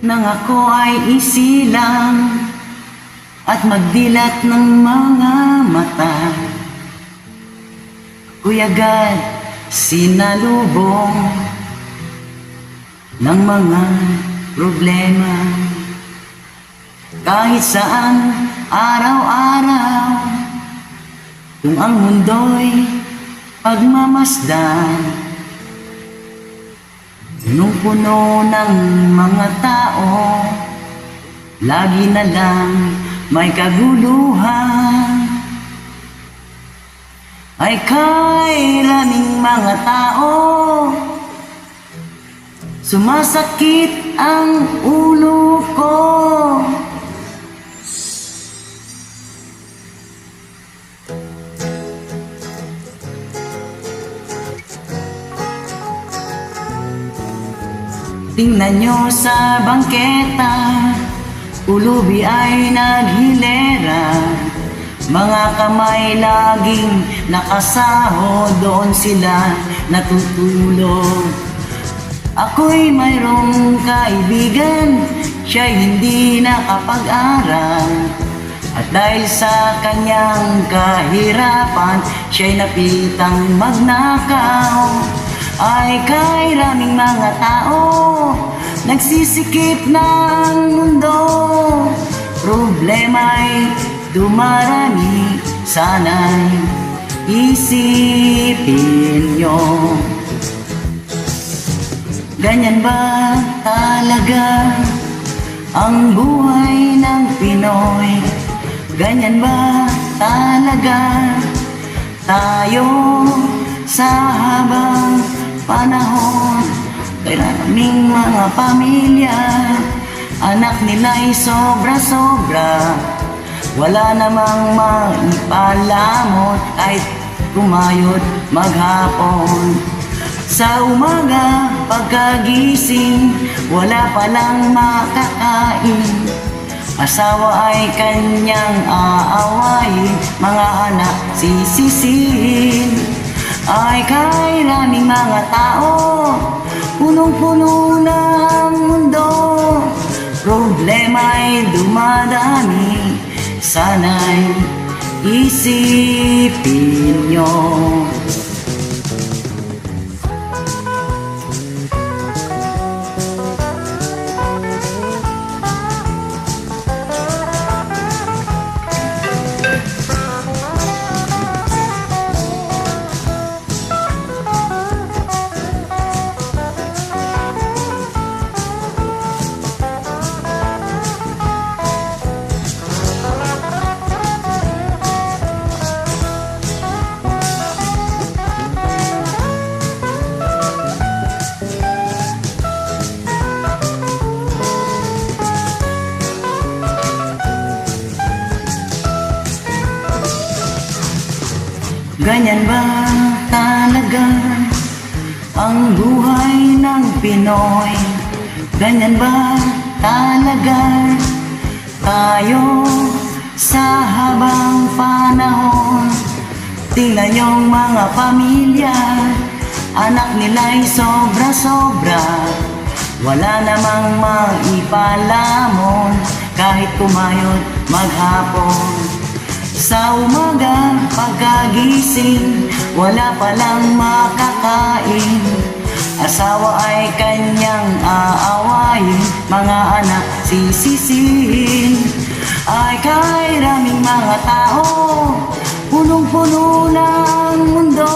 Nang ako ay isilang at magdilat ng mga mata, ako'y agad sinalubong ng mga problema. Kahit saan, araw-araw, kung ang mundo'y pagmamasdan, punong-puno ng mga tao, lagi na lang may kaguluhan. Ay kailaning mga tao, sumasakit ang ulo ko. Tingnan nyo sa bangketa, ulubi ay naghilera. Mga kamay laging nakasahod, doon sila natutulog. Ako'y mayroong kaibigan, siya'y hindi nakapag-aral. At dahil sa kanyang kahirapan, siya'y napitang magnakaw. Ay kairaming mga tao, nagsisikip ng mundo. Problema'y dumarami, sana'y isipin nyo. Ganyan ba talaga ang buhay ng Pinoy? Ganyan ba talaga tayo sa habang panahon? Karaming mga pamilya, anak nila'y sobra-sobra. Wala namang maipalamot kahit kumayod maghapon. Sa umaga pagkagising, wala palang makakain. Asawa ay kanyang aawayin, mga anak sisisihin. Ay kairaming mga tao, punong-puno ng mundo. Problema'y dumadami, sana'y isipin nyo. Ganyan ba talaga ang buhay ng Pinoy? Ganyan ba talaga tayo sa habang panahon? Tingnan yung mga pamilya, anak nila'y sobra-sobra. Wala namang maipalamon kahit kumayod maghapon. Sa umaga pagkagising, wala palang makakain. Asawa ay kanyang aawayin, mga anak sisisihin. Ay kairaming mga tao, punong-puno ng mundo.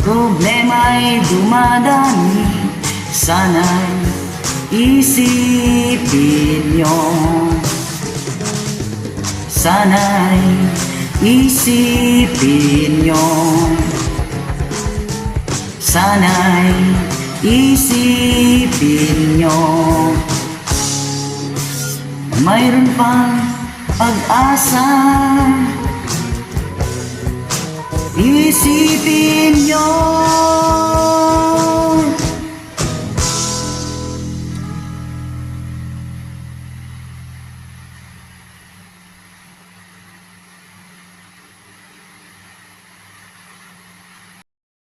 Problema'y dumadami, sana'y isipin nyo. Sana'y isipin nyo. Sana'y isipin nyo. Mayroon pang pag-asa. Isipin nyo.